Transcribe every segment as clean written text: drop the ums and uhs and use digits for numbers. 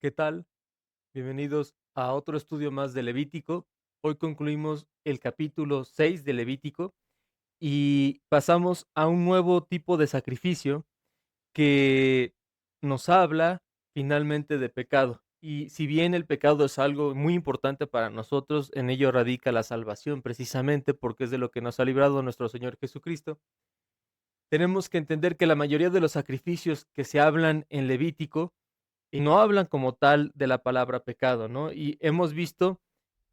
¿Qué tal? Bienvenidos a otro estudio más de Levítico. Hoy concluimos el capítulo 6 de Levítico y pasamos a un nuevo tipo de sacrificio que nos habla finalmente de pecado. Y si bien el pecado es algo muy importante para nosotros, en ello radica la salvación, precisamente porque es de lo que nos ha librado nuestro Señor Jesucristo. Tenemos que entender que la mayoría de los sacrificios que se hablan en Levítico y no hablan como tal de la palabra pecado, ¿no? Y hemos visto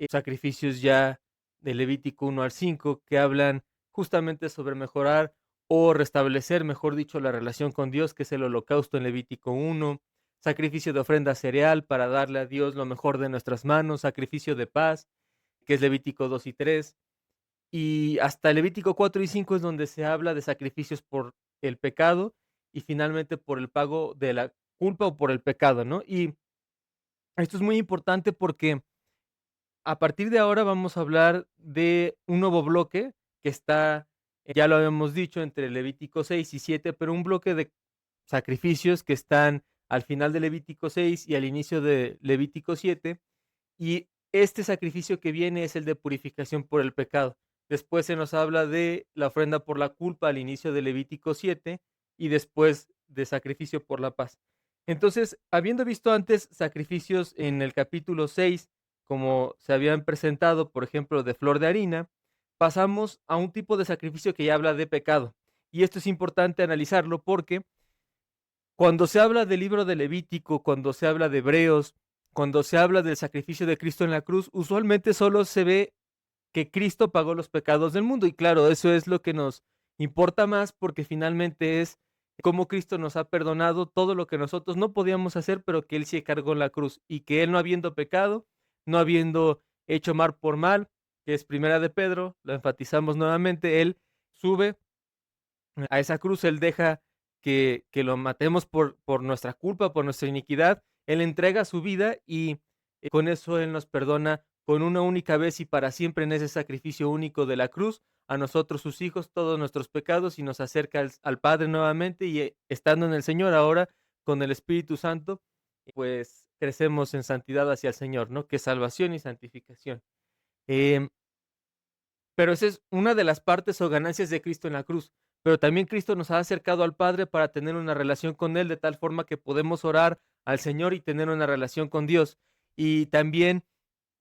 sacrificios ya de Levítico 1 al 5 que hablan justamente sobre mejorar o restablecer, mejor dicho, la relación con Dios, que es el holocausto en Levítico 1, sacrificio de ofrenda cereal para darle a Dios lo mejor de nuestras manos, sacrificio de paz, que es Levítico 2 y 3, y hasta Levítico 4 y 5 es donde se habla de sacrificios por el pecado y finalmente por el pago de la culpa o por el pecado, ¿no? Y esto es muy importante porque a partir de ahora vamos a hablar de un nuevo bloque que está, ya lo habíamos dicho, entre Levítico 6 y 7, pero un bloque de sacrificios que están al final de Levítico 6 y al inicio de Levítico 7. Y este sacrificio que viene es el de purificación por el pecado. Después se nos habla de la ofrenda por la culpa al inicio de Levítico 7 y después de sacrificio por la paz. Entonces, habiendo visto antes sacrificios en el capítulo 6, como se habían presentado, por ejemplo, de flor de harina, pasamos a un tipo de sacrificio que ya habla de pecado. Y esto es importante analizarlo porque cuando se habla del libro de Levítico, cuando se habla de Hebreos, cuando se habla del sacrificio de Cristo en la cruz, usualmente solo se ve que Cristo pagó los pecados del mundo. Y claro, eso es lo que nos importa más porque finalmente es cómo Cristo nos ha perdonado todo lo que nosotros no podíamos hacer, pero que Él sí cargó en la cruz y que Él no habiendo pecado, no habiendo hecho mal por mal, que es primera de Pedro, lo enfatizamos nuevamente, Él sube a esa cruz, Él deja que lo matemos por nuestra culpa, por nuestra iniquidad. Él entrega su vida y con eso Él nos perdona con una única vez y para siempre en ese sacrificio único de la cruz, a nosotros sus hijos, todos nuestros pecados y nos acerca al Padre nuevamente y estando en el Señor ahora con el Espíritu Santo, pues crecemos en santidad hacia el Señor, ¿no? Que es salvación y santificación. Em, pero esa es una de las partes o ganancias de Cristo en la cruz. Pero también Cristo nos ha acercado al Padre para tener una relación con Él, de tal forma que podemos orar al Señor y tener una relación con Dios. Y también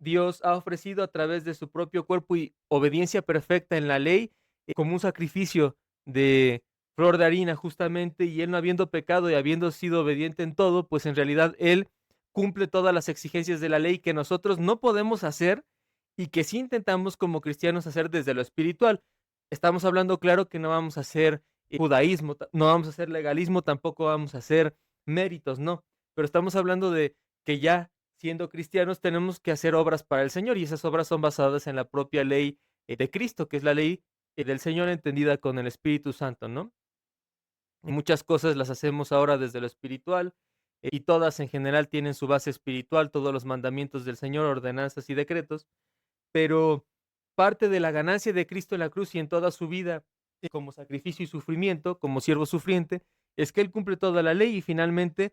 Dios ha ofrecido a través de su propio cuerpo y obediencia perfecta en la ley, como un sacrificio de flor de harina justamente, y Él no habiendo pecado y habiendo sido obediente en todo, pues en realidad Él cumple todas las exigencias de la ley que nosotros no podemos hacer y que sí intentamos como cristianos hacer desde lo espiritual. Estamos hablando, claro, que no vamos a hacer judaísmo, no vamos a hacer legalismo, tampoco vamos a hacer méritos, no. Pero estamos hablando de que ya siendo cristianos tenemos que hacer obras para el Señor y esas obras son basadas en la propia ley de Cristo, que es la ley del Señor entendida con el Espíritu Santo, ¿no? Y muchas cosas las hacemos ahora desde lo espiritual y todas en general tienen su base espiritual, todos los mandamientos del Señor, ordenanzas y decretos, pero parte de la ganancia de Cristo en la cruz y en toda su vida como sacrificio y sufrimiento, como siervo sufriente, es que Él cumple toda la ley y finalmente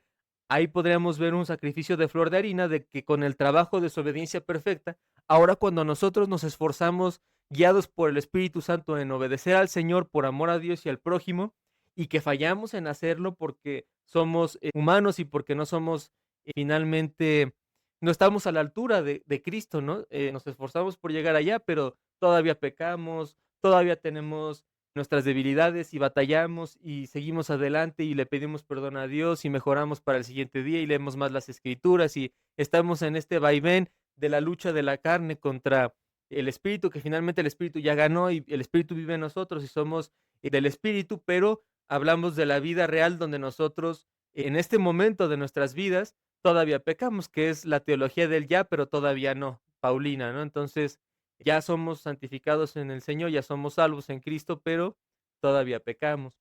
ahí podríamos ver un sacrificio de flor de harina de que con el trabajo de su obediencia perfecta, ahora cuando nosotros nos esforzamos guiados por el Espíritu Santo en obedecer al Señor por amor a Dios y al prójimo y que fallamos en hacerlo porque somos humanos y porque no somos finalmente no estamos a la altura de Cristo, ¿no? Nos esforzamos por llegar allá, pero todavía pecamos, todavía tenemos nuestras debilidades y batallamos y seguimos adelante y le pedimos perdón a Dios y mejoramos para el siguiente día y leemos más las Escrituras y estamos en este vaivén de la lucha de la carne contra el Espíritu, que finalmente el Espíritu ya ganó y el Espíritu vive en nosotros y somos del Espíritu, pero hablamos de la vida real donde nosotros en este momento de nuestras vidas todavía pecamos, que es la teología del ya, pero todavía no, Paulina, ¿no? Entonces, ya somos santificados en el Señor, ya somos salvos en Cristo, pero todavía pecamos.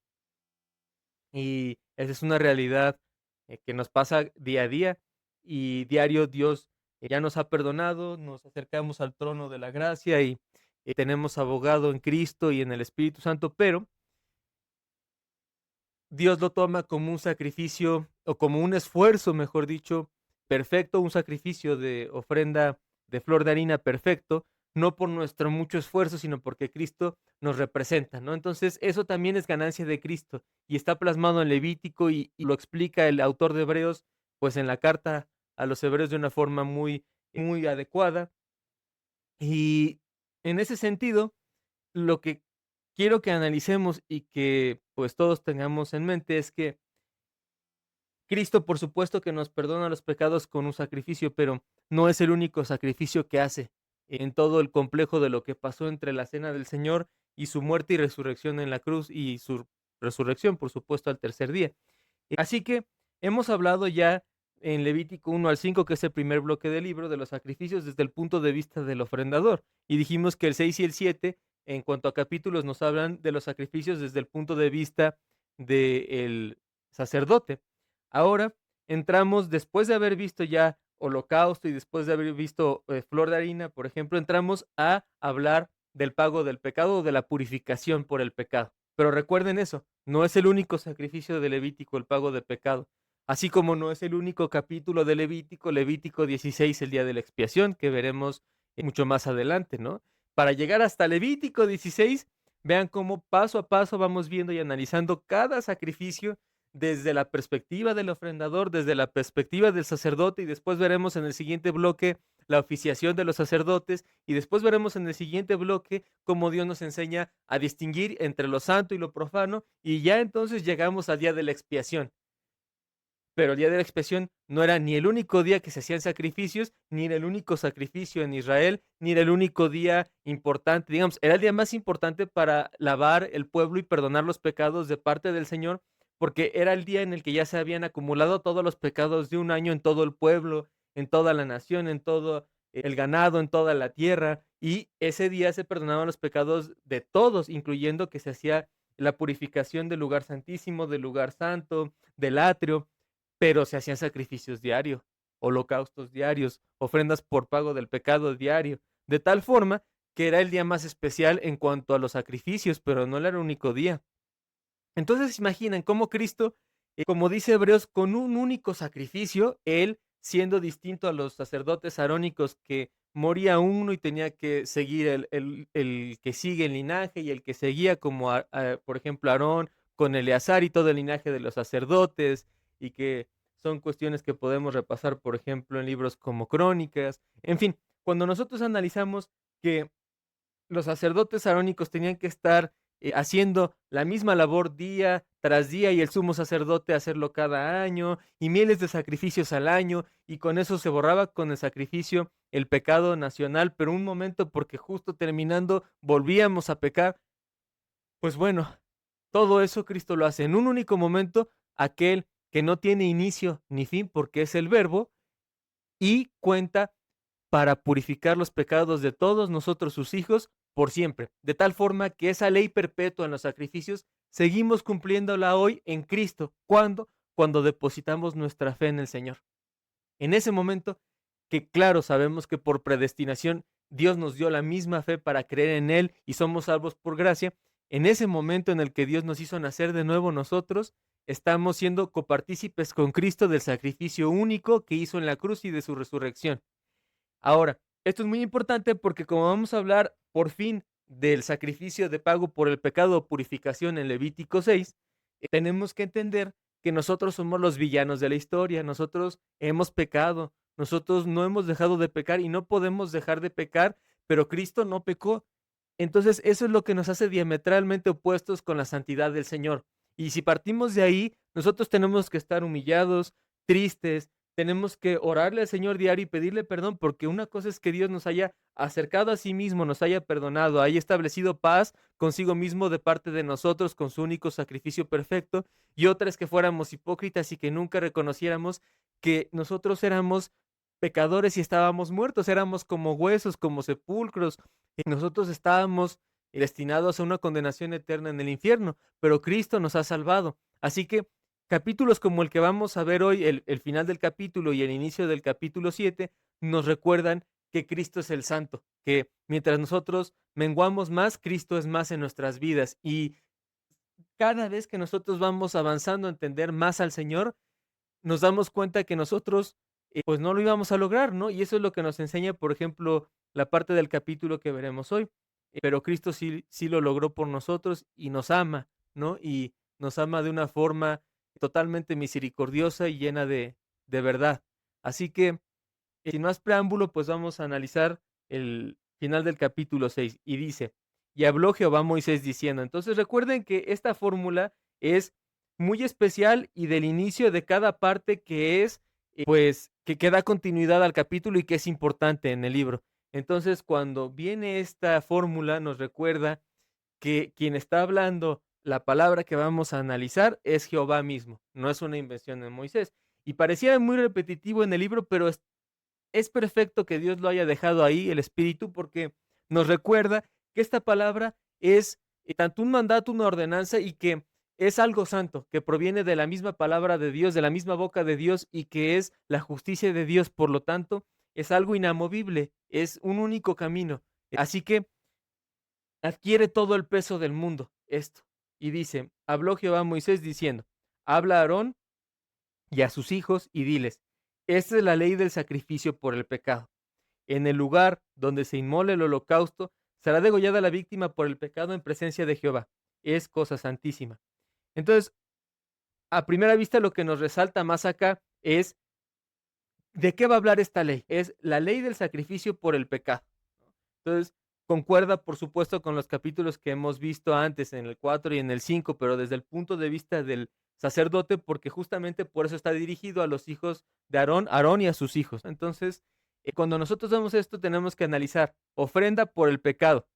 Y esa es una realidad que nos pasa día a día y diario Dios ya nos ha perdonado, nos acercamos al trono de la gracia y tenemos abogado en Cristo y en el Espíritu Santo, pero Dios lo toma como un sacrificio o como un esfuerzo, mejor dicho, perfecto, un sacrificio de ofrenda de flor de harina perfecto, no por nuestro mucho esfuerzo, sino porque Cristo nos representa, ¿no? Entonces, eso también es ganancia de Cristo y está plasmado en Levítico y lo explica el autor de Hebreos, pues en la carta a los Hebreos de una forma muy adecuada. Y en ese sentido, lo que quiero que analicemos y que pues todos tengamos en mente es que Cristo, por supuesto que nos perdona los pecados con un sacrificio, pero no es el único sacrificio que hace en todo el complejo de lo que pasó entre la cena del Señor y su muerte y resurrección en la cruz y su resurrección, por supuesto, al tercer día. Así que hemos hablado ya en Levítico 1 al 5, que es el primer bloque del libro, de los sacrificios desde el punto de vista del ofrendador. Y dijimos que el 6 y el 7, en cuanto a capítulos, nos hablan de los sacrificios desde el punto de vista del sacerdote. Ahora entramos, después de haber visto ya holocausto y después de haber visto flor de harina, por ejemplo, entramos a hablar del pago del pecado o de la purificación por el pecado. Pero recuerden eso, no es el único sacrificio de Levítico el pago de pecado, así como no es el único capítulo de Levítico, Levítico 16, el día de la expiación, que veremos mucho más adelante, ¿no? Para llegar hasta Levítico 16, vean cómo paso a paso vamos viendo y analizando cada sacrificio desde la perspectiva del ofrendador, desde la perspectiva del sacerdote, y después veremos en el siguiente bloque la oficiación de los sacerdotes, y después veremos en el siguiente bloque cómo Dios nos enseña a distinguir entre lo santo y lo profano, y ya entonces llegamos al día de la expiación. Pero el día de la expiación no era ni el único día que se hacían sacrificios, ni era el único sacrificio en Israel, ni era el único día importante, digamos, era el día más importante para lavar el pueblo y perdonar los pecados de parte del Señor, porque era el día en el que ya se habían acumulado todos los pecados de un año en todo el pueblo, en toda la nación, en todo el ganado, en toda la tierra, y ese día se perdonaban los pecados de todos, incluyendo que se hacía la purificación del lugar santísimo, del lugar santo, del atrio, pero se hacían sacrificios diarios, holocaustos diarios, ofrendas por pago del pecado diario, de tal forma que era el día más especial en cuanto a los sacrificios, pero no era el único día. Entonces imaginen cómo Cristo, como dice Hebreos, con un único sacrificio, él siendo distinto a los sacerdotes arónicos que moría uno y tenía que seguir el que sigue el linaje y el que seguía como, por ejemplo, Aarón con Eleazar y todo el linaje de los sacerdotes y que son cuestiones que podemos repasar, por ejemplo, en libros como Crónicas. En fin, cuando nosotros analizamos que los sacerdotes arónicos tenían que estar haciendo la misma labor día tras día y el sumo sacerdote hacerlo cada año y miles de sacrificios al año y con eso se borraba con el sacrificio el pecado nacional, pero un momento porque justo terminando volvíamos a pecar, pues bueno, todo eso Cristo lo hace en un único momento, aquel que no tiene inicio ni fin porque es el verbo y cuenta para purificar los pecados de todos nosotros sus hijos por siempre, de tal forma que esa ley perpetua en los sacrificios seguimos cumpliéndola hoy en Cristo. ¿Cuándo? Cuando depositamos nuestra fe en el Señor. En ese momento, que claro, sabemos que por predestinación Dios nos dio la misma fe para creer en Él y somos salvos por gracia, en ese momento en el que Dios nos hizo nacer de nuevo nosotros, estamos siendo copartícipes con Cristo del sacrificio único que hizo en la cruz y de su resurrección. Ahora, esto es muy importante porque como vamos a hablar por fin del sacrificio de pago por el pecado o purificación en Levítico 6, tenemos que entender que nosotros somos los villanos de la historia, nosotros hemos pecado, nosotros no hemos dejado de pecar y no podemos dejar de pecar, pero Cristo no pecó. Entonces, eso es lo que nos hace diametralmente opuestos con la santidad del Señor. Y si partimos de ahí, nosotros tenemos que estar humillados, tristes, tenemos que orarle al Señor diario y pedirle perdón, porque una cosa es que Dios nos haya acercado a sí mismo, nos haya perdonado, haya establecido paz consigo mismo de parte de nosotros con su único sacrificio perfecto, y otra es que fuéramos hipócritas y que nunca reconociéramos que nosotros éramos pecadores y estábamos muertos, éramos como huesos, como sepulcros, y nosotros estábamos destinados a una condenación eterna en el infierno, pero Cristo nos ha salvado. Así que capítulos como el que vamos a ver hoy, el final del capítulo y el inicio del capítulo 7, nos recuerdan que Cristo es el santo, que mientras nosotros menguamos más, Cristo es más en nuestras vidas. Y cada vez que nosotros vamos avanzando a entender más al Señor, nos damos cuenta que nosotros pues no lo íbamos a lograr, ¿no? Y eso es lo que nos enseña, por ejemplo, la parte del capítulo que veremos hoy. Pero Cristo sí lo logró por nosotros y nos ama, ¿no? Y nos ama de una forma totalmente misericordiosa y llena de verdad. Así que, sin más preámbulo, pues vamos a analizar el final del capítulo 6 y dice: "Y habló Jehová a Moisés diciendo". Entonces, recuerden que esta fórmula es muy especial y del inicio de cada parte que es, pues, que da continuidad al capítulo y que es importante en el libro. Entonces, cuando viene esta fórmula, nos recuerda que quien está hablando la palabra que vamos a analizar es Jehová mismo, no es una invención de Moisés. Y parecía muy repetitivo en el libro, pero es perfecto que Dios lo haya dejado ahí, el Espíritu, porque nos recuerda que esta palabra es tanto un mandato, una ordenanza y que es algo santo, que proviene de la misma palabra de Dios, de la misma boca de Dios y que es la justicia de Dios. Por lo tanto, es algo inamovible, es un único camino. Así que adquiere todo el peso del mundo esto. Y dice: habló Jehová a Moisés diciendo: habla a Aarón y a sus hijos y diles: esta es la ley del sacrificio por el pecado. En el lugar donde se inmole el holocausto, será degollada la víctima por el pecado en presencia de Jehová. Es cosa santísima. Entonces, a primera vista, lo que nos resalta más acá es de qué va a hablar esta ley. Es la ley del sacrificio por el pecado. Entonces, concuerda, por supuesto, con los capítulos que hemos visto antes, en el 4 y en el 5, pero desde el punto de vista del sacerdote, porque justamente por eso está dirigido a los hijos de Aarón, Aarón y a sus hijos. Entonces, cuando nosotros vemos esto, tenemos que analizar ofrenda por el pecado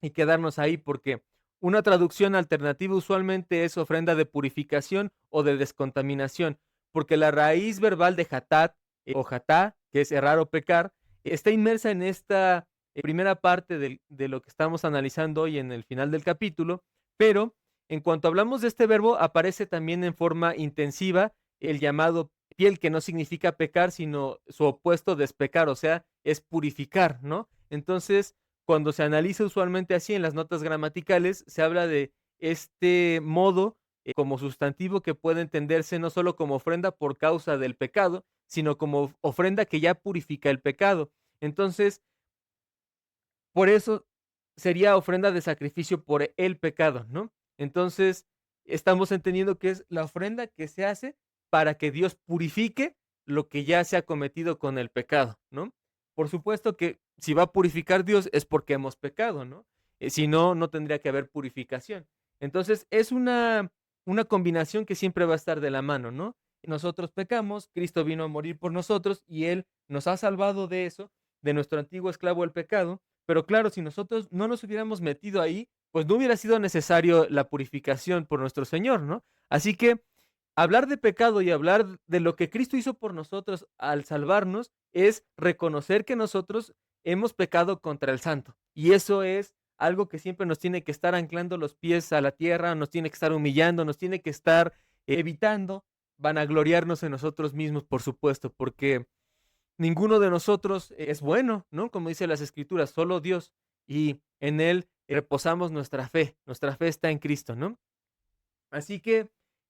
y quedarnos ahí, porque una traducción alternativa usualmente es ofrenda de purificación o de descontaminación, porque la raíz verbal de hatat o hatá, que es errar o pecar, está inmersa en esta primera parte de lo que estamos analizando hoy en el final del capítulo, pero en cuanto hablamos de este verbo, aparece también en forma intensiva el llamado piel, que no significa pecar, sino su opuesto, despecar, o sea, es purificar, ¿no? Entonces, cuando se analiza usualmente así en las notas gramaticales, se habla de este modo como sustantivo que puede entenderse no solo como ofrenda por causa del pecado, sino como ofrenda que ya purifica el pecado. Entonces, por eso sería ofrenda de sacrificio por el pecado, ¿no? Entonces, estamos entendiendo que es la ofrenda que se hace para que Dios purifique lo que ya se ha cometido con el pecado, ¿no? Por supuesto que si va a purificar Dios es porque hemos pecado, ¿no? Si no, no tendría que haber purificación. Entonces, es una combinación que siempre va a estar de la mano, ¿no? Nosotros pecamos, Cristo vino a morir por nosotros y Él nos ha salvado de eso, de nuestro antiguo esclavo el pecado, pero claro, si nosotros no nos hubiéramos metido ahí, pues no hubiera sido necesario la purificación por nuestro Señor, ¿no? Así que hablar de pecado y hablar de lo que Cristo hizo por nosotros al salvarnos es reconocer que nosotros hemos pecado contra el Santo. Y eso es algo que siempre nos tiene que estar anclando los pies a la tierra, nos tiene que estar humillando, nos tiene que estar evitando vanagloriarnos en nosotros mismos, por supuesto, porque ninguno de nosotros es bueno, ¿no? Como dice las Escrituras, solo Dios. Y en Él reposamos nuestra fe está en Cristo, ¿no? Así que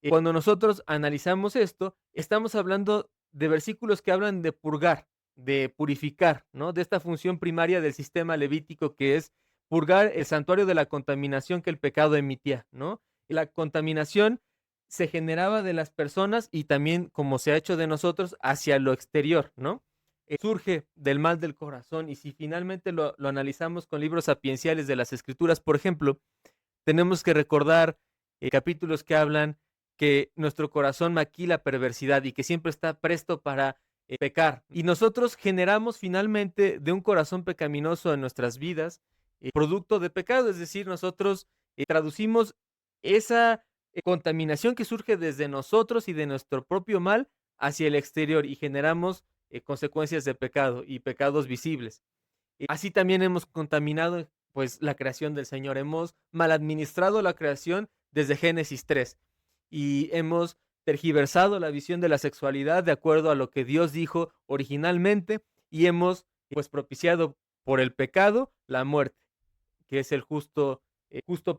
cuando nosotros analizamos esto, estamos hablando de versículos que hablan de purgar, de purificar, ¿no? De esta función primaria del sistema levítico que es purgar el santuario de la contaminación que el pecado emitía, ¿no? Y la contaminación se generaba de las personas y también, como se ha hecho de nosotros, hacia lo exterior, ¿no? Surge del mal del corazón y si finalmente lo analizamos con libros sapienciales de las Escrituras, por ejemplo, tenemos que recordar capítulos que hablan que nuestro corazón maquila perversidad y que siempre está presto para pecar. Y nosotros generamos finalmente de un corazón pecaminoso en nuestras vidas, producto de pecado, es decir, nosotros traducimos esa contaminación que surge desde nosotros y de nuestro propio mal hacia el exterior y generamos consecuencias de pecado y pecados visibles. Así también hemos contaminado, pues, la creación del Señor. Hemos mal administrado la creación desde Génesis 3 y hemos tergiversado la visión de la sexualidad de acuerdo a lo que Dios dijo originalmente y hemos, pues, propiciado por el pecado la muerte, que es el justo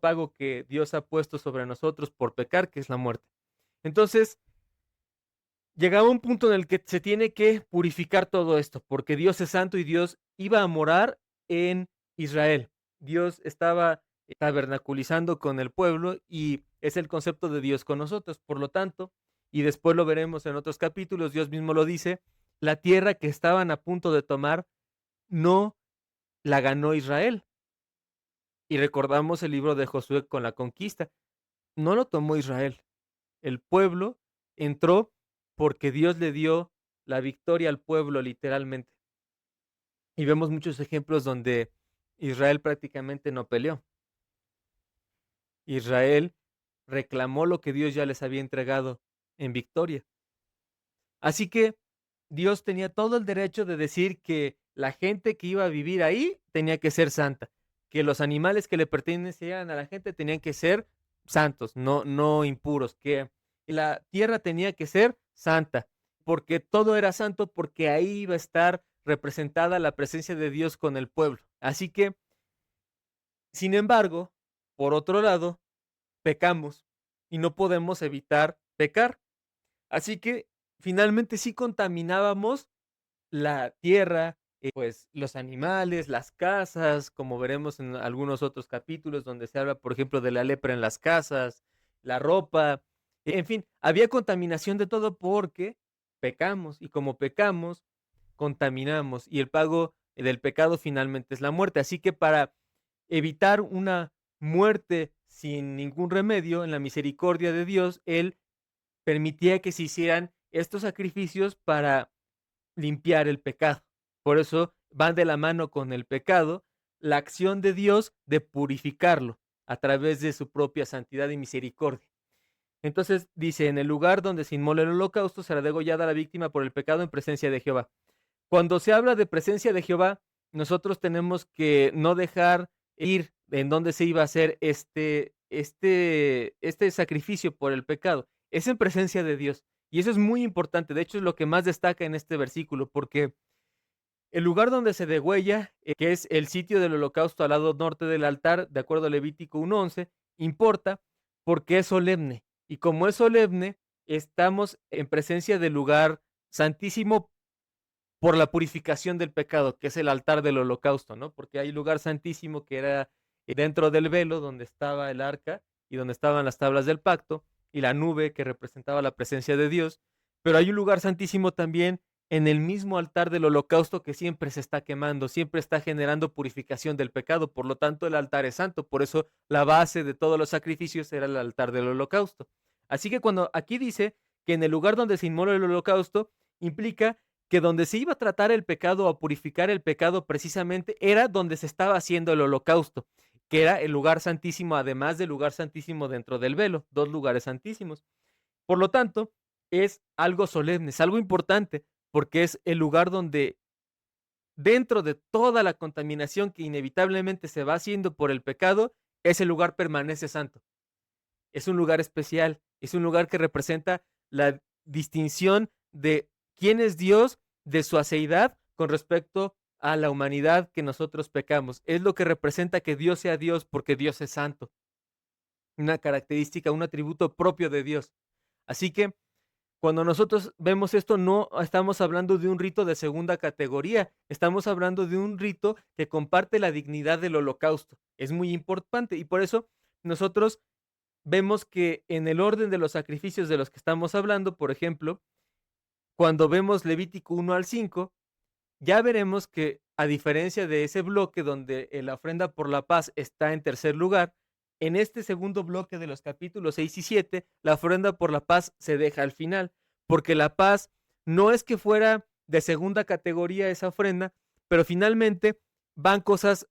pago que Dios ha puesto sobre nosotros por pecar, que es la muerte. Entonces, llegaba un punto en el que se tiene que purificar todo esto, porque Dios es santo y Dios iba a morar en Israel. Dios estaba tabernaculizando con el pueblo y es el concepto de Dios con nosotros. Por lo tanto, y después lo veremos en otros capítulos, Dios mismo lo dice, la tierra que estaban a punto de tomar no la ganó Israel. Y recordamos el libro de Josué con la conquista. No lo tomó Israel. El pueblo entró porque Dios le dio la victoria al pueblo literalmente. Y vemos muchos ejemplos donde Israel prácticamente no peleó. Israel reclamó lo que Dios ya les había entregado en victoria. Así que Dios tenía todo el derecho de decir que la gente que iba a vivir ahí tenía que ser santa, que los animales que le pertenecían a la gente tenían que ser santos, no impuros, que la tierra tenía que ser santa, porque todo era santo, porque ahí iba a estar representada la presencia de Dios con el pueblo. Así que, sin embargo, por otro lado, pecamos y no podemos evitar pecar. Así que finalmente sí contaminábamos la tierra, pues los animales, las casas, como veremos en algunos otros capítulos donde se habla, por ejemplo, de la lepra en las casas, la ropa, en fin, había contaminación de todo porque pecamos y como pecamos, contaminamos y el pago del pecado finalmente es la muerte. Así que para evitar una muerte sin ningún remedio, en la misericordia de Dios, Él permitía que se hicieran estos sacrificios para limpiar el pecado. Por eso van de la mano con el pecado la acción de Dios de purificarlo a través de su propia santidad y misericordia. Entonces dice, en el lugar donde se inmola el holocausto será degollada la víctima por el pecado en presencia de Jehová. Cuando se habla de presencia de Jehová, nosotros tenemos que no dejar ir en donde se iba a hacer este sacrificio por el pecado. Es en presencia de Dios. Y eso es muy importante. De hecho, es lo que más destaca en este versículo, porque el lugar donde se degüella, que es el sitio del holocausto al lado norte del altar, de acuerdo a Levítico 1:11, importa porque es solemne. Y como es solemne, estamos en presencia del lugar santísimo por la purificación del pecado, que es el altar del holocausto, ¿no? Porque hay un lugar santísimo que era dentro del velo donde estaba el arca y donde estaban las tablas del pacto y la nube que representaba la presencia de Dios, pero hay un lugar santísimo también en el mismo altar del holocausto que siempre se está quemando, siempre está generando purificación del pecado, por lo tanto el altar es santo, por eso la base de todos los sacrificios era el altar del holocausto. Así que cuando aquí dice que en el lugar donde se inmola el holocausto, implica que donde se iba a tratar el pecado o a purificar el pecado precisamente era donde se estaba haciendo el holocausto, que era el lugar santísimo, además del lugar santísimo dentro del velo, dos lugares santísimos. Por lo tanto, es algo solemne, es algo importante, porque es el lugar donde dentro de toda la contaminación que inevitablemente se va haciendo por el pecado, ese lugar permanece santo. Es un lugar especial, es un lugar que representa la distinción de quién es Dios, de su aceidad con respecto a la humanidad que nosotros pecamos. Es lo que representa que Dios sea Dios porque Dios es santo. Una característica, un atributo propio de Dios. Así que cuando nosotros vemos esto, no estamos hablando de un rito de segunda categoría, estamos hablando de un rito que comparte la dignidad del holocausto. Es muy importante y por eso nosotros vemos que en el orden de los sacrificios de los que estamos hablando, por ejemplo, cuando vemos Levítico 1 al 5, ya veremos que a diferencia de ese bloque donde la ofrenda por la paz está en tercer lugar, en este segundo bloque de los capítulos 6 y 7, la ofrenda por la paz se deja al final, porque la paz no es que fuera de segunda categoría esa ofrenda, pero finalmente van cosas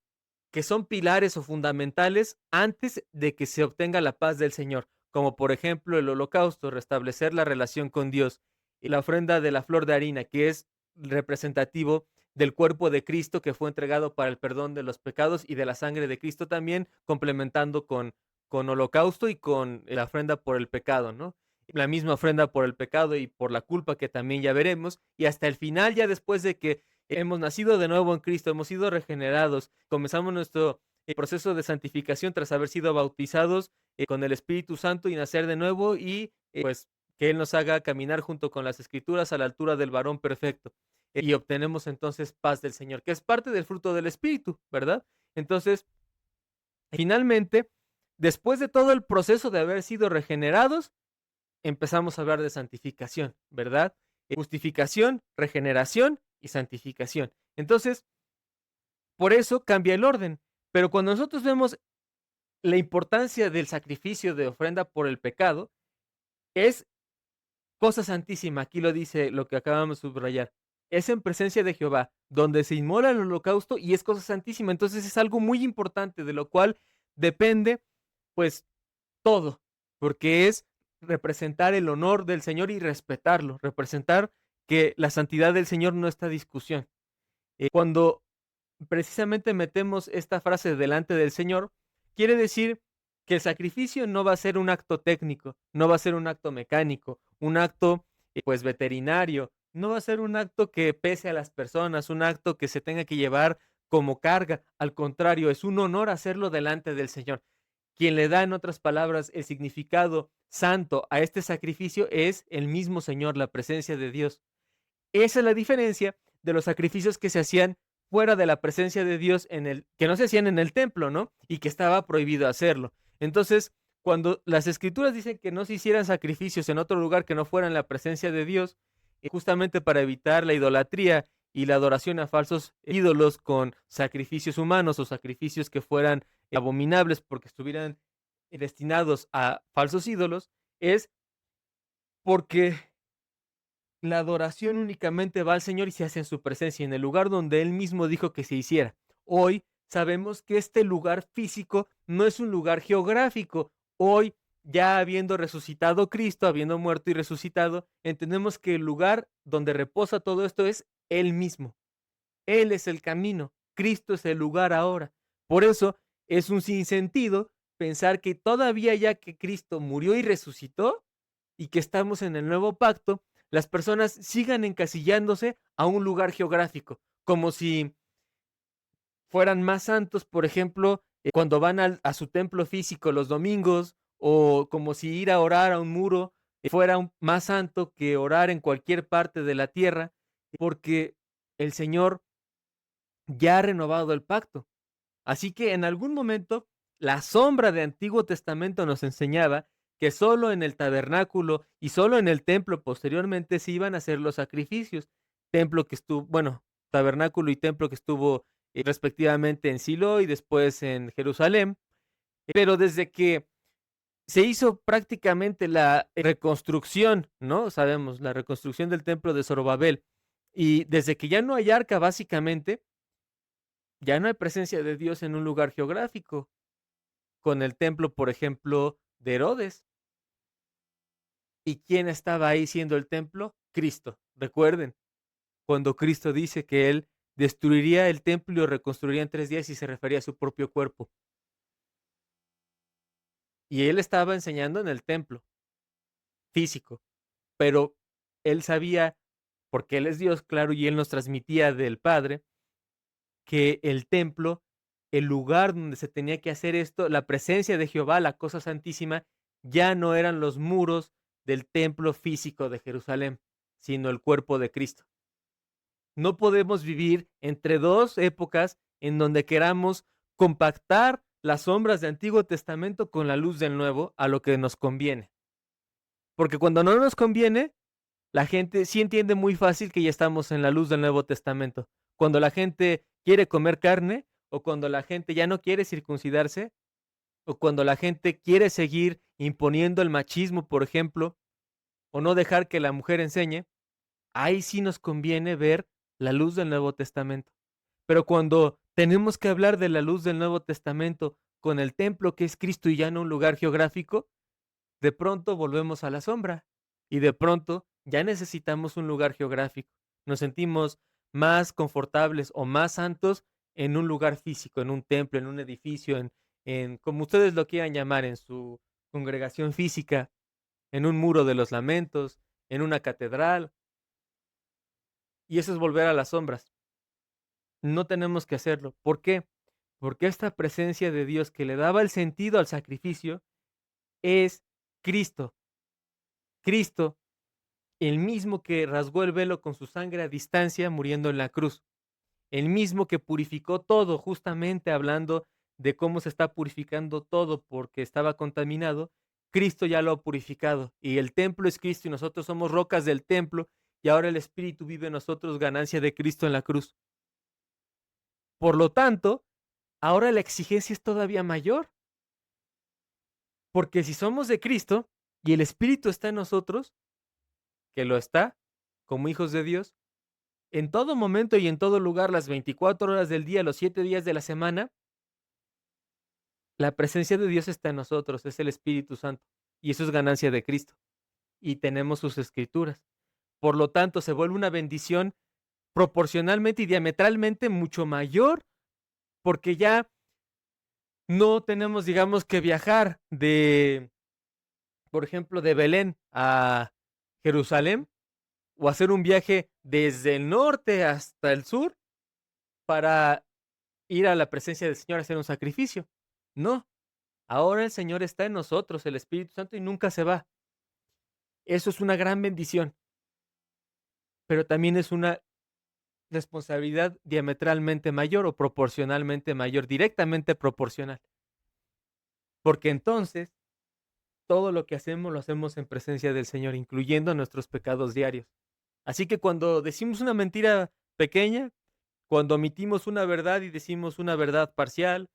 que son pilares o fundamentales antes de que se obtenga la paz del Señor, como por ejemplo el holocausto, restablecer la relación con Dios, y la ofrenda de la flor de harina, que es representativo del cuerpo de Cristo que fue entregado para el perdón de los pecados y de la sangre de Cristo también, complementando con holocausto y con la ofrenda por el pecado, ¿no? La misma ofrenda por el pecado y por la culpa que también ya veremos, y hasta el final, ya después de que hemos nacido de nuevo en Cristo, hemos sido regenerados, comenzamos nuestro proceso de santificación tras haber sido bautizados con el Espíritu Santo y nacer de nuevo y pues que Él nos haga caminar junto con las Escrituras a la altura del varón perfecto. Y obtenemos entonces paz del Señor, que es parte del fruto del Espíritu, ¿verdad? Entonces, finalmente, después de todo el proceso de haber sido regenerados, empezamos a hablar de santificación, ¿verdad? Justificación, regeneración y santificación. Entonces, por eso cambia el orden. Pero cuando nosotros vemos la importancia del sacrificio de ofrenda por el pecado, es cosa santísima. Aquí lo dice lo que acabamos de subrayar. Es en presencia de Jehová, donde se inmola el holocausto y es cosa santísima. Entonces es algo muy importante, de lo cual depende, pues, todo, porque es representar el honor del Señor y respetarlo, representar que la santidad del Señor no está a discusión. Cuando precisamente metemos esta frase delante del Señor, quiere decir que el sacrificio no va a ser un acto técnico, no va a ser un acto mecánico, un acto pues veterinario, no va a ser un acto que pese a las personas, un acto que se tenga que llevar como carga, al contrario, es un honor hacerlo delante del Señor. Quien le da, en otras palabras, el significado santo a este sacrificio es el mismo Señor, la presencia de Dios. Esa es la diferencia de los sacrificios que se hacían fuera de la presencia de Dios, que no se hacían en el templo, ¿no? Y que estaba prohibido hacerlo. Entonces, cuando las escrituras dicen que no se hicieran sacrificios en otro lugar que no fuera en la presencia de Dios, justamente para evitar la idolatría y la adoración a falsos ídolos con sacrificios humanos o sacrificios que fueran abominables porque estuvieran destinados a falsos ídolos, es porque la adoración únicamente va al Señor y se hace en su presencia, en el lugar donde Él mismo dijo que se hiciera. Hoy sabemos que este lugar físico no es un lugar geográfico. Hoy, ya habiendo resucitado Cristo, habiendo muerto y resucitado, entendemos que el lugar donde reposa todo esto es Él mismo. Él es el camino. Cristo es el lugar ahora. Por eso es un sinsentido pensar que todavía ya que Cristo murió y resucitó y que estamos en el nuevo pacto, las personas sigan encasillándose a un lugar geográfico, como si fueran más santos, por ejemplo, cuando van a su templo físico los domingos, o como si ir a orar a un muro fuera más santo que orar en cualquier parte de la tierra, porque el Señor ya ha renovado el pacto. Así que en algún momento la sombra de Antiguo Testamento nos enseñaba que solo en el tabernáculo y solo en el templo posteriormente se iban a hacer los sacrificios. Templo que estuvo, bueno, tabernáculo y templo que estuvo respectivamente en Silo y después en Jerusalén. Pero desde que se hizo prácticamente la reconstrucción, ¿no? Sabemos, la reconstrucción del templo de Zorobabel. Y desde que ya no hay arca, básicamente, ya no hay presencia de Dios en un lugar geográfico, con el templo, por ejemplo, de Herodes. ¿Y quién estaba ahí siendo el templo? Cristo. Recuerden, cuando Cristo dice que Él destruiría el templo y lo reconstruiría en 3 días y se refería a su propio cuerpo. Y Él estaba enseñando en el templo físico, pero Él sabía, porque Él es Dios, claro, y Él nos transmitía del Padre, que el templo, el lugar donde se tenía que hacer esto, la presencia de Jehová, la cosa santísima, ya no eran los muros del templo físico de Jerusalén, sino el cuerpo de Cristo. No podemos vivir entre dos épocas en donde queramos compactar las sombras del Antiguo Testamento con la luz del Nuevo a lo que nos conviene. Porque cuando no nos conviene, la gente sí entiende muy fácil que ya estamos en la luz del Nuevo Testamento. Cuando la gente quiere comer carne, o cuando la gente ya no quiere circuncidarse, o cuando la gente quiere seguir imponiendo el machismo, por ejemplo, o no dejar que la mujer enseñe, ahí sí nos conviene ver la luz del Nuevo Testamento. Pero cuando tenemos que hablar de la luz del Nuevo Testamento con el templo que es Cristo y ya no un lugar geográfico, de pronto volvemos a la sombra y de pronto ya necesitamos un lugar geográfico. Nos sentimos más confortables o más santos en un lugar físico, en un templo, en un edificio, en como ustedes lo quieran llamar, en su congregación física, en un muro de los lamentos, en una catedral. Y eso es volver a las sombras. No tenemos que hacerlo. ¿Por qué? Porque esta presencia de Dios que le daba el sentido al sacrificio es Cristo. Cristo, el mismo que rasgó el velo con su sangre a distancia muriendo en la cruz, el mismo que purificó todo, justamente hablando de cómo se está purificando todo porque estaba contaminado, Cristo ya lo ha purificado y el templo es Cristo y nosotros somos rocas del templo y ahora el Espíritu vive en nosotros, ganancia de Cristo en la cruz. Por lo tanto, ahora la exigencia es todavía mayor, porque si somos de Cristo y el Espíritu está en nosotros, que lo está, como hijos de Dios, en todo momento y en todo lugar, las 24 horas del día, los 7 días de la semana, la presencia de Dios está en nosotros, es el Espíritu Santo, y eso es ganancia de Cristo, y tenemos sus escrituras. Por lo tanto, se vuelve una bendición proporcionalmente y diametralmente mucho mayor, porque ya no tenemos, digamos, que viajar de, por ejemplo, de Belén a Jerusalén, o hacer un viaje desde el norte hasta el sur para ir a la presencia del Señor a hacer un sacrificio. No, ahora el Señor está en nosotros, el Espíritu Santo, y nunca se va. Eso es una gran bendición, pero también es una responsabilidad diametralmente mayor o proporcionalmente mayor, directamente proporcional. Porque entonces todo lo que hacemos lo hacemos en presencia del Señor, incluyendo nuestros pecados diarios. Así que cuando decimos una mentira pequeña, cuando omitimos una verdad y decimos una verdad parcial,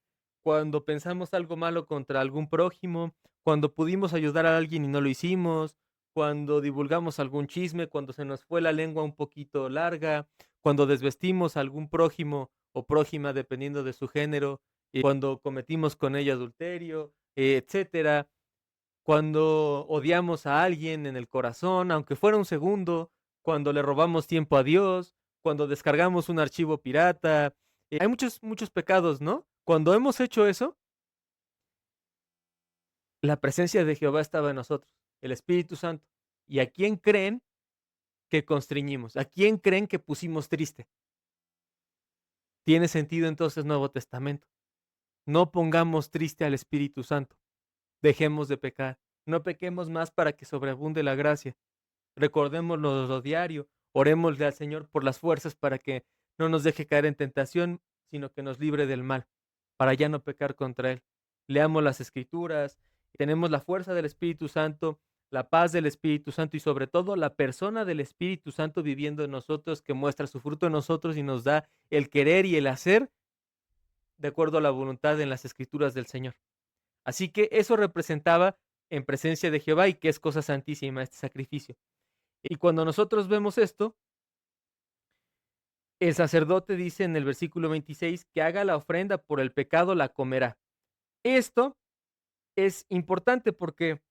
cuando pensamos algo malo contra algún prójimo, cuando pudimos ayudar a alguien y no lo hicimos, cuando divulgamos algún chisme, cuando se nos fue la lengua un poquito larga, cuando desvestimos a algún prójimo o prójima dependiendo de su género, y cuando cometimos con ella adulterio, etcétera, cuando odiamos a alguien en el corazón, aunque fuera un segundo, cuando le robamos tiempo a Dios, cuando descargamos un archivo pirata. Hay muchos, muchos pecados, ¿no? Cuando hemos hecho eso, la presencia de Jehová estaba en nosotros, el Espíritu Santo. ¿Y a quién creen que constriñimos? ¿A quién creen que pusimos triste? Tiene sentido entonces Nuevo Testamento. No pongamos triste al Espíritu Santo. Dejemos de pecar. No pequemos más para que sobreabunde la gracia. Recordémoslo lo diario, orémosle al Señor por las fuerzas para que no nos deje caer en tentación, sino que nos libre del mal, para ya no pecar contra Él. Leamos las Escrituras, tenemos la fuerza del Espíritu Santo, la paz del Espíritu Santo y sobre todo la persona del Espíritu Santo viviendo en nosotros, que muestra su fruto en nosotros y nos da el querer y el hacer de acuerdo a la voluntad en las Escrituras del Señor. Así que eso representaba en presencia de Jehová y que es cosa santísima este sacrificio. Y cuando nosotros vemos esto, el sacerdote dice en el versículo 26 que haga la ofrenda por el pecado, la comerá. Esto es importante porque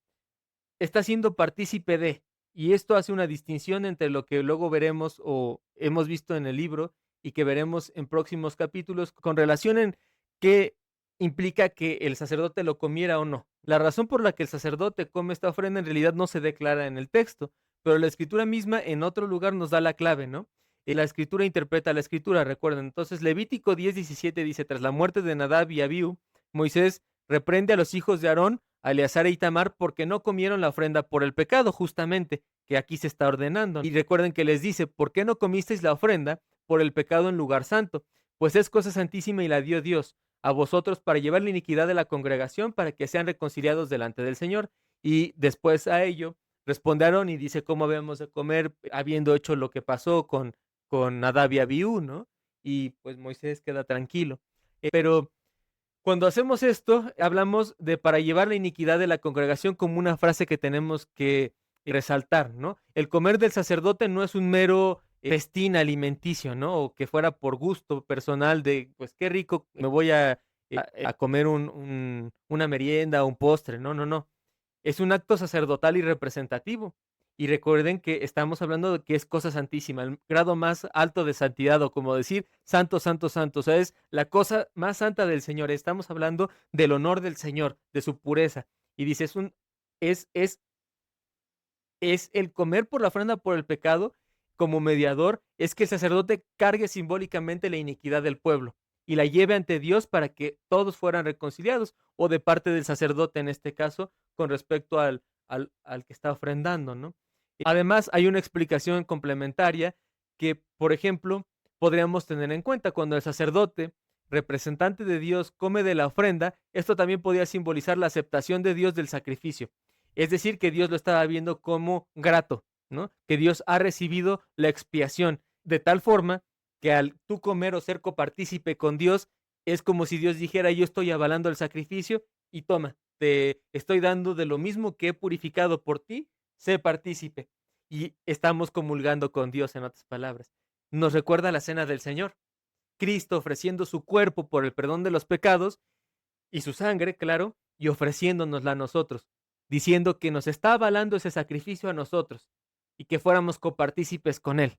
está siendo partícipe de, y esto hace una distinción entre lo que luego veremos o hemos visto en el libro y que veremos en próximos capítulos con relación en qué implica que el sacerdote lo comiera o no. La razón por la que el sacerdote come esta ofrenda en realidad no se declara en el texto, pero la escritura misma en otro lugar nos da la clave, ¿no? Y la escritura interpreta la escritura, recuerden. Entonces Levítico 10:17 dice, tras la muerte de Nadab y Abiú, Moisés reprende a los hijos de Aarón, a Eleazar e Itamar, porque no comieron la ofrenda por el pecado, justamente, que aquí se está ordenando. Y recuerden que les dice, ¿por qué no comisteis la ofrenda por el pecado en lugar santo? Pues es cosa santísima y la dio Dios a vosotros para llevar la iniquidad de la congregación, para que sean reconciliados delante del Señor. Y después a ello responde Aarón y dice cómo debemos de comer, habiendo hecho lo que pasó con Nadab y Abiú, ¿no? Y pues Moisés queda tranquilo. Pero cuando hacemos esto, hablamos de para llevar la iniquidad de la congregación como una frase que tenemos que resaltar, ¿no? El comer del sacerdote no es un mero festín alimenticio, ¿no? O que fuera por gusto personal de, pues qué rico, me voy a comer una merienda, un postre, no, no, no. Es un acto sacerdotal y representativo. Y recuerden que estamos hablando de que es cosa santísima, el grado más alto de santidad, o como decir santo, santo, santo. O sea, es la cosa más santa del Señor. Estamos hablando del honor del Señor, de su pureza. Y dice, es, es, es el comer por la ofrenda por el pecado como mediador, es que el sacerdote cargue simbólicamente la iniquidad del pueblo y la lleve ante Dios para que todos fueran reconciliados, o de parte del sacerdote en este caso, con respecto al que está ofrendando, ¿no? Además, hay una explicación complementaria que, por ejemplo, podríamos tener en cuenta cuando el sacerdote, representante de Dios, come de la ofrenda, esto también podía simbolizar la aceptación de Dios del sacrificio. Es decir, que Dios lo estaba viendo como grato, ¿no? Que Dios ha recibido la expiación, de tal forma que al tú comer o ser copartícipe con Dios, es como si Dios dijera: yo estoy avalando el sacrificio y toma, te estoy dando de lo mismo que he purificado por ti, sé partícipe. Y estamos comulgando con Dios, en otras palabras. Nos recuerda la cena del Señor. Cristo ofreciendo su cuerpo por el perdón de los pecados y su sangre, claro, y ofreciéndonosla a nosotros, diciendo que nos está avalando ese sacrificio a nosotros y que fuéramos copartícipes con Él.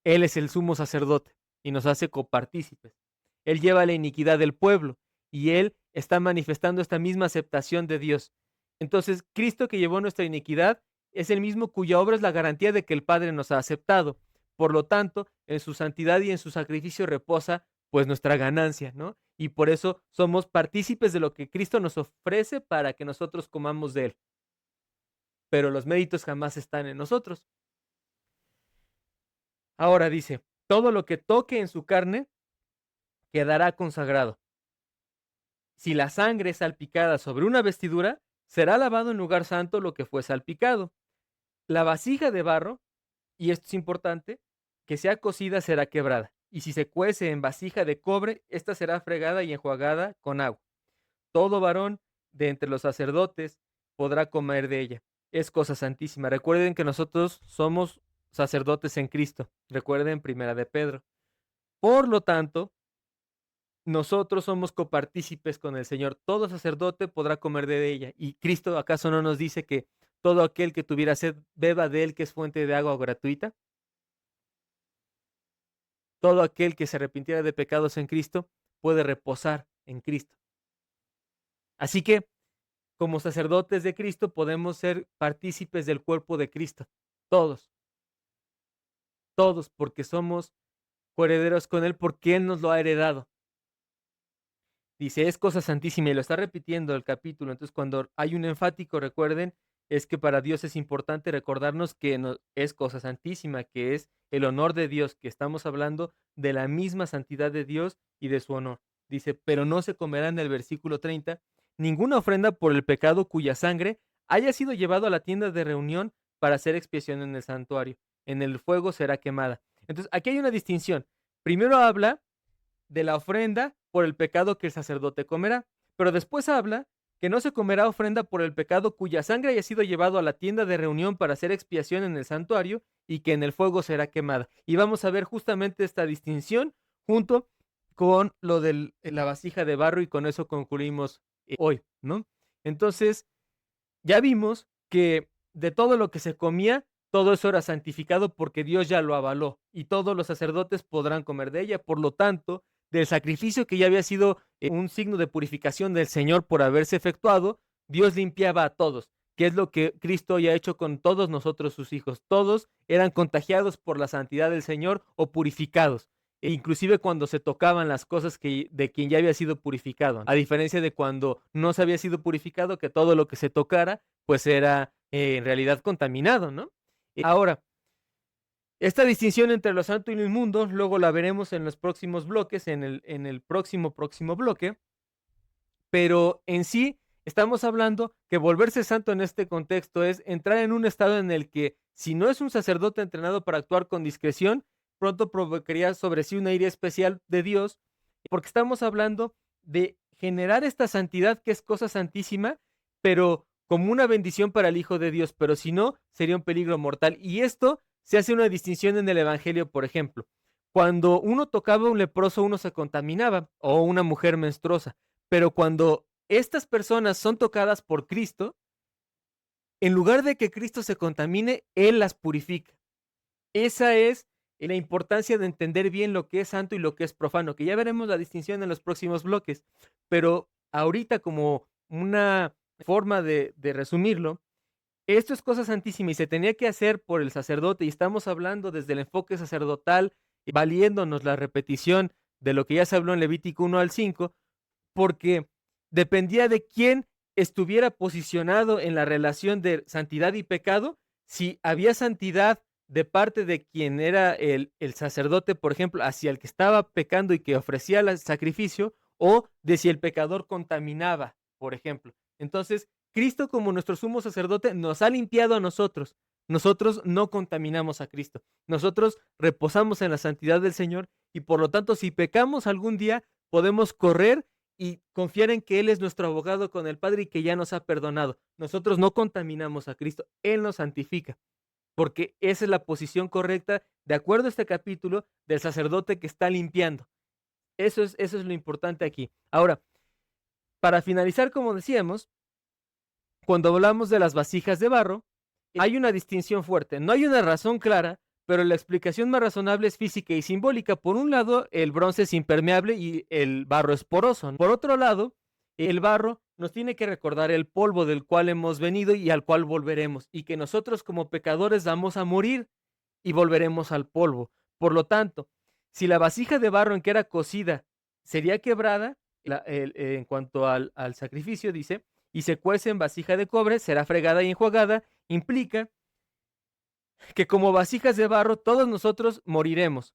Él es el sumo sacerdote y nos hace copartícipes. Él lleva la iniquidad del pueblo y Él está manifestando esta misma aceptación de Dios. Entonces, Cristo que llevó nuestra iniquidad es el mismo cuya obra es la garantía de que el Padre nos ha aceptado. Por lo tanto, en su santidad y en su sacrificio reposa pues nuestra ganancia, ¿no? Y por eso somos partícipes de lo que Cristo nos ofrece para que nosotros comamos de Él. Pero los méritos jamás están en nosotros. Ahora dice, todo lo que toque en su carne quedará consagrado. Si la sangre es salpicada sobre una vestidura, será lavado en lugar santo lo que fue salpicado. La vasija de barro, y esto es importante, que sea cocida será quebrada. Y si se cuece en vasija de cobre, esta será fregada y enjuagada con agua. Todo varón de entre los sacerdotes podrá comer de ella. Es cosa santísima. Recuerden que nosotros somos sacerdotes en Cristo. Recuerden primera de Pedro. Por lo tanto, nosotros somos copartícipes con el Señor. Todo sacerdote podrá comer de ella. ¿Y Cristo acaso no nos dice que todo aquel que tuviera sed beba de él, que es fuente de agua gratuita? Todo aquel que se arrepintiera de pecados en Cristo puede reposar en Cristo. Así que, como sacerdotes de Cristo, podemos ser partícipes del cuerpo de Cristo. Todos, todos, porque somos coherederos con Él, porque Él nos lo ha heredado. Dice, es cosa santísima, y lo está repitiendo el capítulo. Entonces, cuando hay un enfático, recuerden, es que para Dios es importante recordarnos que no, es cosa santísima, que es el honor de Dios, que estamos hablando de la misma santidad de Dios y de su honor. Dice, pero no se comerá en el versículo 30 ninguna ofrenda por el pecado cuya sangre haya sido llevado a la tienda de reunión para hacer expiación en el santuario. En el fuego será quemada. Entonces, aquí hay una distinción. Primero habla de la ofrenda por el pecado que el sacerdote comerá. Pero después habla que no se comerá ofrenda por el pecado cuya sangre haya sido llevado a la tienda de reunión para hacer expiación en el santuario y que en el fuego será quemada. Y vamos a ver justamente esta distinción junto con lo de la vasija de barro y con eso concluimos hoy, ¿no? Entonces, ya vimos que de todo lo que se comía, todo eso era santificado porque Dios ya lo avaló y todos los sacerdotes podrán comer de ella. Por lo tanto, del sacrificio que ya había sido un signo de purificación del Señor por haberse efectuado, Dios limpiaba a todos, que es lo que Cristo ya ha hecho con todos nosotros sus hijos. Todos eran contagiados por la santidad del Señor o purificados. E inclusive cuando se tocaban las cosas que, de quien ya había sido purificado, a diferencia de cuando no se había sido purificado, que todo lo que se tocara, pues era en realidad contaminado, ¿no? Ahora, esta distinción entre lo santo y lo inmundo, luego la veremos en los próximos bloques, en el próximo bloque, pero en sí estamos hablando que volverse santo en este contexto es entrar en un estado en el que si no es un sacerdote entrenado para actuar con discreción, pronto provocaría sobre sí una ira especial de Dios, porque estamos hablando de generar esta santidad que es cosa santísima, pero como una bendición para el Hijo de Dios, pero si no, sería un peligro mortal. Y esto se hace una distinción en el Evangelio, por ejemplo. Cuando uno tocaba a un leproso, uno se contaminaba, o una mujer menstruosa. Pero cuando estas personas son tocadas por Cristo, en lugar de que Cristo se contamine, Él las purifica. Esa es la importancia de entender bien lo que es santo y lo que es profano, que ya veremos la distinción en los próximos bloques. Pero ahorita, como una forma de resumirlo, esto es cosa santísima y se tenía que hacer por el sacerdote, y estamos hablando desde el enfoque sacerdotal, valiéndonos la repetición de lo que ya se habló en Levítico 1 al 5, porque dependía de quién estuviera posicionado en la relación de santidad y pecado, si había santidad de parte de quien era el sacerdote, por ejemplo, hacia el que estaba pecando y que ofrecía el sacrificio, o de si el pecador contaminaba, por ejemplo. Entonces, Cristo como nuestro sumo sacerdote nos ha limpiado a nosotros. Nosotros no contaminamos a Cristo. Nosotros reposamos en la santidad del Señor y por lo tanto, si pecamos algún día, podemos correr y confiar en que Él es nuestro abogado con el Padre y que ya nos ha perdonado. Nosotros no contaminamos a Cristo, Él nos santifica, porque esa es la posición correcta, de acuerdo a este capítulo, del sacerdote que está limpiando. Eso es lo importante aquí. Ahora, para finalizar, como decíamos, cuando hablamos de las vasijas de barro, hay una distinción fuerte. No hay una razón clara, pero la explicación más razonable es física y simbólica. Por un lado, el bronce es impermeable y el barro es poroso. Por otro lado, el barro nos tiene que recordar el polvo del cual hemos venido y al cual volveremos, y que nosotros como pecadores vamos a morir y volveremos al polvo. Por lo tanto, si la vasija de barro en que era cocida sería quebrada, en cuanto al sacrificio, dice, y se cuece en vasija de cobre, será fregada y enjuagada, implica que como vasijas de barro todos nosotros moriremos.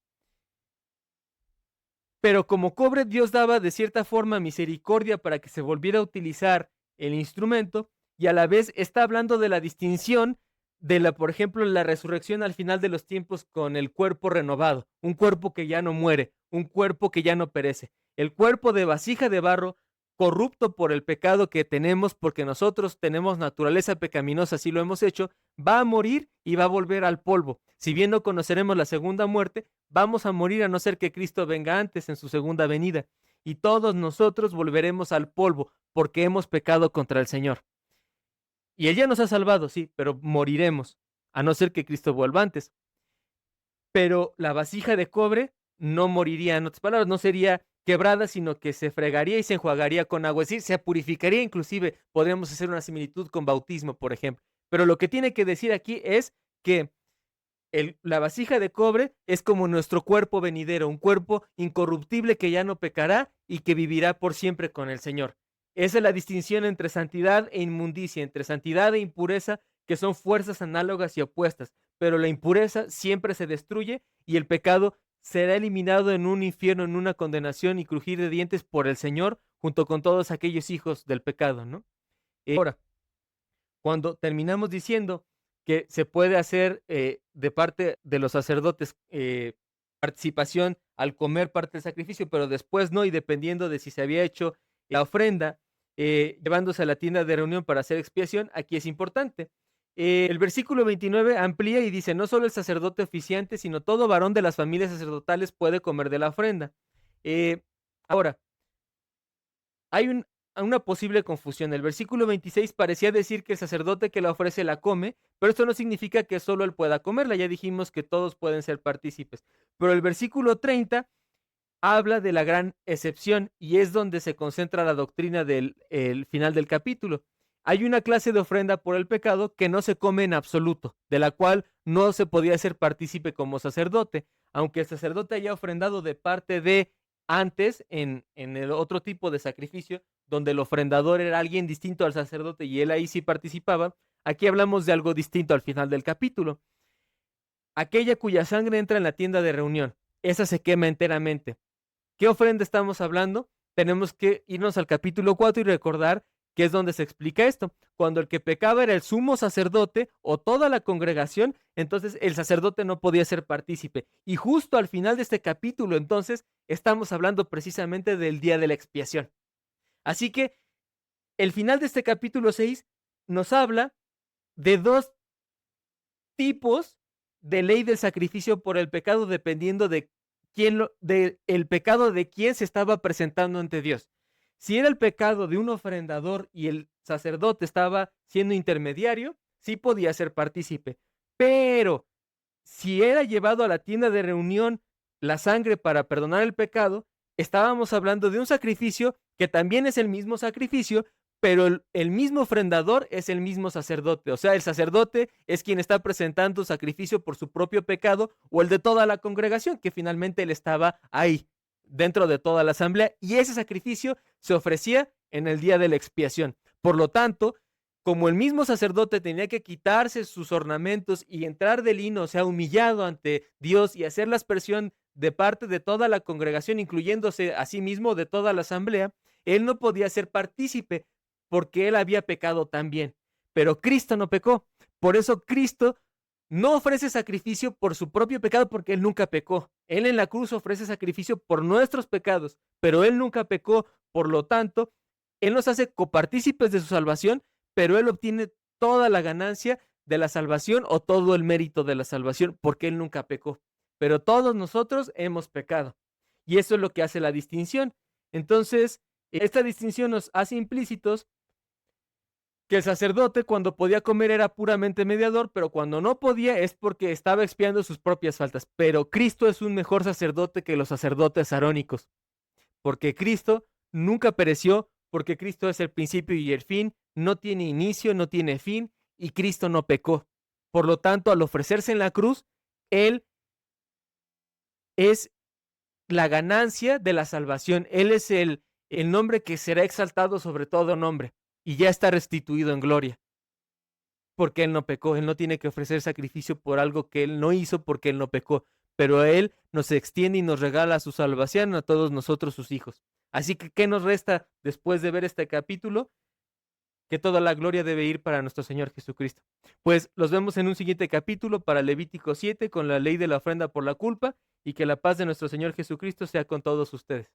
Pero como cobre Dios daba de cierta forma misericordia para que se volviera a utilizar el instrumento, y a la vez está hablando de la distinción de la, por ejemplo, la resurrección al final de los tiempos con el cuerpo renovado, un cuerpo que ya no muere, un cuerpo que ya no perece. El cuerpo de vasija de barro, corrupto por el pecado que tenemos, porque nosotros tenemos naturaleza pecaminosa, así lo hemos hecho, va a morir y va a volver al polvo. Si bien no conoceremos la segunda muerte, vamos a morir a no ser que Cristo venga antes en su segunda venida. Y todos nosotros volveremos al polvo porque hemos pecado contra el Señor. Y Él ya nos ha salvado, sí, pero moriremos a no ser que Cristo vuelva antes. Pero la vasija de cobre no moriría, en otras palabras, no sería quebrada, sino que se fregaría y se enjuagaría con agua, es decir, se purificaría. Inclusive podríamos hacer una similitud con bautismo, por ejemplo. Pero lo que tiene que decir aquí es que la vasija de cobre es como nuestro cuerpo venidero, un cuerpo incorruptible que ya no pecará y que vivirá por siempre con el Señor. Esa es la distinción entre santidad e inmundicia, entre santidad e impureza, que son fuerzas análogas y opuestas, pero la impureza siempre se destruye y el pecado será eliminado en un infierno, en una condenación y crujir de dientes por el Señor, junto con todos aquellos hijos del pecado, ¿no? Ahora, cuando terminamos diciendo que se puede hacer de parte de los sacerdotes participación al comer parte del sacrificio, pero después no, y dependiendo de si se había hecho la ofrenda, llevándose a la tienda de reunión para hacer expiación, aquí es importante. El versículo 29 amplía y dice, no solo el sacerdote oficiante, sino todo varón de las familias sacerdotales puede comer de la ofrenda. Ahora, hay una posible confusión. El versículo 26 parecía decir que el sacerdote que la ofrece la come, pero esto no significa que solo él pueda comerla. Ya dijimos que todos pueden ser partícipes. Pero el versículo 30 habla de la gran excepción y es donde se concentra la doctrina del el final del capítulo. Hay una clase de ofrenda por el pecado que no se come en absoluto, de la cual no se podía ser partícipe como sacerdote, aunque el sacerdote haya ofrendado de parte de antes en el otro tipo de sacrificio, donde el ofrendador era alguien distinto al sacerdote y él ahí sí participaba. Aquí hablamos de algo distinto al final del capítulo. Aquella cuya sangre entra en la tienda de reunión, esa se quema enteramente. ¿Qué ofrenda estamos hablando? Tenemos que irnos al capítulo 4 y recordar que es donde se explica esto. Cuando el que pecaba era el sumo sacerdote o toda la congregación, entonces el sacerdote no podía ser partícipe. Y justo al final de este capítulo, entonces, estamos hablando precisamente del día de la expiación. Así que el final de este capítulo 6 nos habla de dos tipos de ley del sacrificio por el pecado, dependiendo de el pecado de quién se estaba presentando ante Dios. Si era el pecado de un ofrendador y el sacerdote estaba siendo intermediario, sí podía ser partícipe. Pero si era llevado a la tienda de reunión la sangre para perdonar el pecado, estábamos hablando de un sacrificio que también es el mismo sacrificio, pero el mismo ofrendador es el mismo sacerdote. O sea, el sacerdote es quien está presentando sacrificio por su propio pecado o el de toda la congregación, que finalmente él estaba ahí, dentro de toda la asamblea, y ese sacrificio se ofrecía en el día de la expiación. Por lo tanto, como el mismo sacerdote tenía que quitarse sus ornamentos y entrar de lino, o sea, humillado ante Dios y hacer la aspersión de parte de toda la congregación, incluyéndose a sí mismo de toda la asamblea, él no podía ser partícipe porque él había pecado también. Pero Cristo no pecó. Por eso Cristo no ofrece sacrificio por su propio pecado porque él nunca pecó. Él en la cruz ofrece sacrificio por nuestros pecados, pero él nunca pecó. Por lo tanto, él nos hace copartícipes de su salvación, pero él obtiene toda la ganancia de la salvación o todo el mérito de la salvación porque él nunca pecó. Pero todos nosotros hemos pecado. Y eso es lo que hace la distinción. Entonces, esta distinción nos hace implícitos que el sacerdote cuando podía comer era puramente mediador, pero cuando no podía es porque estaba expiando sus propias faltas. Pero Cristo es un mejor sacerdote que los sacerdotes arónicos, porque Cristo nunca pereció, porque Cristo es el principio y el fin, no tiene inicio, no tiene fin, y Cristo no pecó. Por lo tanto, al ofrecerse en la cruz, Él es la ganancia de la salvación. Él es el nombre que será exaltado sobre todo nombre, y ya está restituido en gloria. Porque él no pecó, él no tiene que ofrecer sacrificio por algo que él no hizo porque él no pecó, pero él nos extiende y nos regala su salvación a todos nosotros sus hijos. Así que, ¿qué nos resta después de ver este capítulo? Que toda la gloria debe ir para nuestro Señor Jesucristo. Pues los vemos en un siguiente capítulo para Levítico 7 con la ley de la ofrenda por la culpa y que la paz de nuestro Señor Jesucristo sea con todos ustedes.